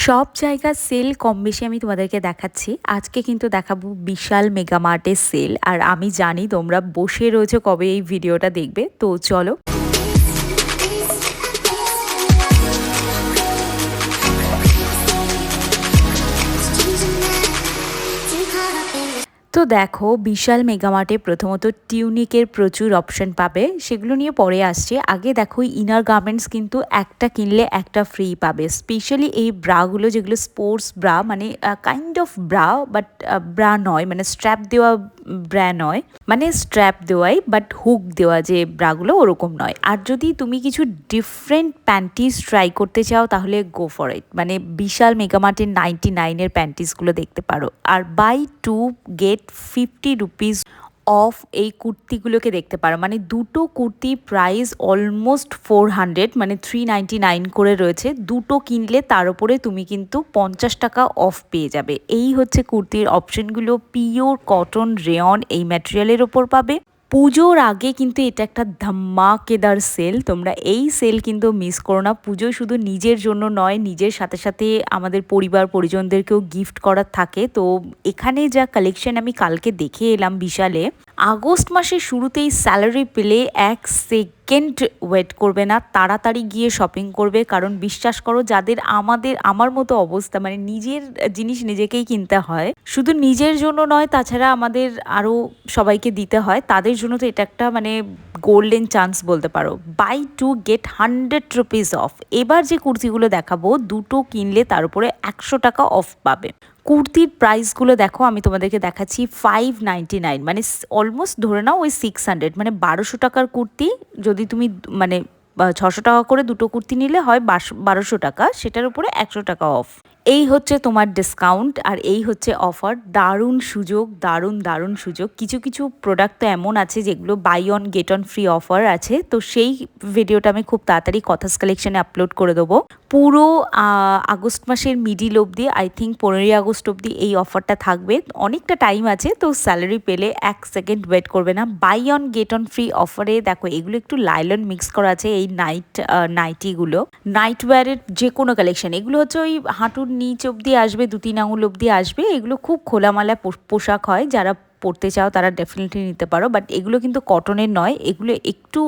সব জায়গার সেল কম বেশি আমি তোমাদেরকে দেখাচ্ছি। আজকে কিন্তু দেখাবো বিশাল মেগা মার্টের সেল। আর আমি জানি তোমরা বসে রয়েছো কবে এই ভিডিওটা দেখবে, তো চলো। তো দেখো বিশাল মেগামার্টে প্রথমত টিউনিকের প্রচুর অপশন পাবে, সেগুলো নিয়ে পরে আসছে। আগে দেখো ইনার গার্মেন্টস কিন্তু একটা কিনলে একটা ফ্রি পাবে। স্পেশালি এই ব্রাগুলো যেগুলো স্পোর্টস ব্রা, মানে kind of bra but bra নয়, মানে স্ট্র্যাপ দেওয়া ব্রা নয়, মানে স্ট্র্যাপ দেওয়াই বাট হুক দেওয়া যে ব্রাগুলো ওরকম নয়। আর যদি তুমি কিছু ডিফারেন্ট প্যান্টিস ট্রাই করতে চাও তাহলে গো ফর ইট, মানে বিশাল মেগামার্টের 99-এর প্যান্টিসগুলো দেখতে পারো। আর buy two get 50 rupees off এই কুর্তিগুলোকে দেখতে পারো। মানে দুটো কুর্তি প্রাইস অলমোস্ট 400, মানে 399 করে রয়েছে। দুটো কিনলে তার উপরে তুমি কিন্তু 50 টাকা অফ পেয়ে যাবে। এই হচ্ছে কুর্তির অপশনগুলো। পিওর কটন রেয়ন এই ম্যাটেরিয়ালের ওপর পাবে। পুজোর আগে কিন্তু এটা একটা ধামাকেদার সেল, তোমরা এই সেল কিন্তু মিস করো না। পুজো শুধু নিজের জন্য নয়, নিজের সাথে সাথে আমাদের পরিবার পরিজনদেরকেও গিফট করার থাকে। তো এখানে যা কালেকশন আমি কালকে দেখে এলাম বিশালে, আগস্ট মাসের শুরুতেই স্যালারি পেলে এক সেকেন্ড ওয়েট করবে না, তাড়াতাড়ি গিয়ে শপিং করবে। কারণ বিশ্বাস করো, যাদের আমার মতো অবস্থা, মানে নিজের জিনিস নিজেকেই কিনতে হয়, শুধু নিজের জন্য নয়, তাছাড়া আমাদের আরও সবাইকে দিতে হয়, তাদের জন্য তো এটা একটা মানে গোল্ডেন চান্স বলতে পারো। Buy two get 100 rupees off. এবার যে কুর্তিগুলো দেখাবো, দুটো কিনলে তার উপরে 100 টাকা অফ পাবে। কুর্তির প্রাইসগুলো দেখো, আমি তোমাদেরকে দেখাচ্ছি। 599, মানে অলমোস্ট ধরে নাও ওই 600, মানে 1200 টাকার কুর্তি। যদি তুমি মানে 600 টাকা করে দুটো কুর্তি নিলে হয় 1200 টাকা, সেটার উপরে 100 টাকা অফ। এই হচ্ছে তোমার ডিসকাউন্ট আর এই হচ্ছে অফার। দারুণ সুযোগ, দারুণ দারুণ সুযোগ। কিছু কিছু প্রোডাক্ট তো এমন আছে যেগুলো buy one get one free offer আছে, তো সেই ভিডিওটা আমি খুব তাড়াতাড়ি কথাস কালেকশনে আপলোড করে দেবো। পুরো আগস্ট মাসের মিডিল অবধি, আই থিঙ্ক 15ই আগস্ট অবধি এই অফারটা থাকবে। অনেকটা টাইম আছে, তো স্যালারি পেলে এক সেকেন্ড ওয়েট করবে না। Buy one get one free অফারে দেখো এগুলো একটু লাইলন মিক্স করা আছে। এই নাইটিগুলো নাইট ওয়্যারের যে কোনো কালেকশন, এগুলো হচ্ছে ওই হাঁটুর নিচ অবধি আসবে, 2-3 আঙুল অবধি আসবে। এগুলো খুব খোলামালা পোশাক হয়, যারা পরতে চাও তারা ডেফিনেটলি নিতে পারো। বাট এগুলো কিন্তু কটনের নয়, এগুলো একটু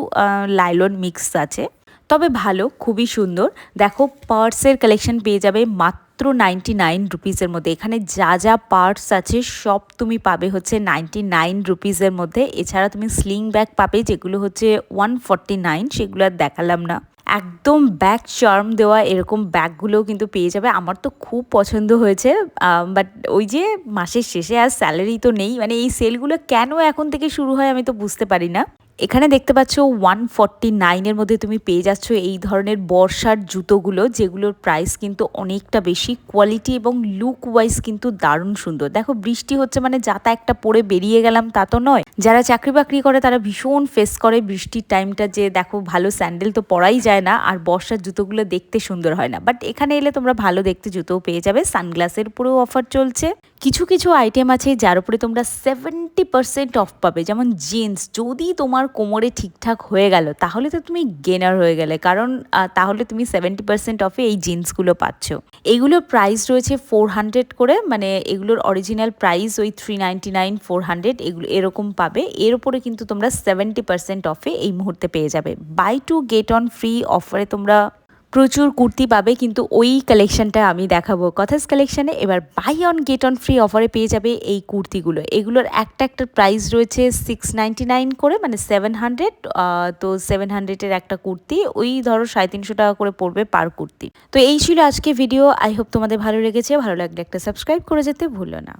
লাইলন মিক্স আছে, তবে ভালো, খুবই সুন্দর। দেখো পার্সের কালেকশন পেয়ে যাবে মাত্র 99 রুপিসের মধ্যে। এখানে যা যা পার্টস আছে সব তুমি পাবে হচ্ছে 99 রুপিসের মধ্যে। এছাড়া তুমি স্লিং ব্যাগ পাবে যেগুলো হচ্ছে 149, সেগুলো আর দেখালাম না। একদম ব্যাক চার্ম দেওয়া এরকম ব্যাগগুলোও কিন্তু পেয়ে যাবে। আমার তো খুব পছন্দ হয়েছে, বাট ওই যে মাসের শেষে আর স্যালারি তো নেই, মানে এই সেলগুলো কেন এখন থেকে শুরু হয় আমি তো বুঝতে পারি না। এখানে দেখতে পাচ্ছ 149-এর মধ্যে তুমি পেয়ে যাচ্ছ এই ধরনের বর্ষার জুতোগুলো, যেগুলোর প্রাইস কিন্তু অনেকটা বেশি। কোয়ালিটি এবং লুক ওয়াইজ কিন্তু দারুণ সুন্দর। দেখো বৃষ্টি হচ্ছে মানে যাতা একটা পরে বেরিয়ে গেলাম তা তো নয়। যারা চাকরি বাকরি করে তারা ভীষণ ফেস করে বৃষ্টির টাইমটা, যে দেখো ভালো স্যান্ডেল তো পরাই যায় না, আর বর্ষার জুতোগুলো দেখতে সুন্দর হয় না। বাট এখানে এলে তোমরা ভালো দেখতে জুতোও পেয়ে যাবে। সানগ্লাসের উপরেও অফার চলছে। কিছু কিছু আইটেম আছে যার উপরে তোমরা 70% অফ পাবে, যেমন জিন্স। যদি তোমার কোমরে ঠিকঠাক হয়ে গেল তাহলে তো তুমি গেনার হয়ে গেলে, কারণ তাহলে তুমি 70% অফে এই জিন্সগুলো পাচ্ছ। এগুলোর প্রাইস রয়েছে 400 করে, মানে এগুলোর অরিজিনাল প্রাইস ওই 399, 400 এগুলো এরকম পাবে। এর উপরে কিন্তু তোমরা 70% অফে এই মুহূর্তে পেয়ে যাবে। Buy two get one free অফারে তোমরা প্রচুর কুর্তি পাবে, কিন্তু ওই কালেকশনটা আমি দেখাবো কথাস কালেকশনে। এবার buy one get one free অফারে পেয়ে যাবে এই কুর্তিগুলো। এগুলোর একটা প্রাইস রয়েছে 699 করে, মানে 700। তো 700-এর একটা কুর্তি ওই ধরো 350 টাকা করে পড়বে পার কুর্তি। তো এই ছিল আজকে ভিডিও। আই হোপ তোমাদের ভালো লেগেছে। ভালো লাগলে একটা সাবস্ক্রাইব করে যেতে ভুলো না।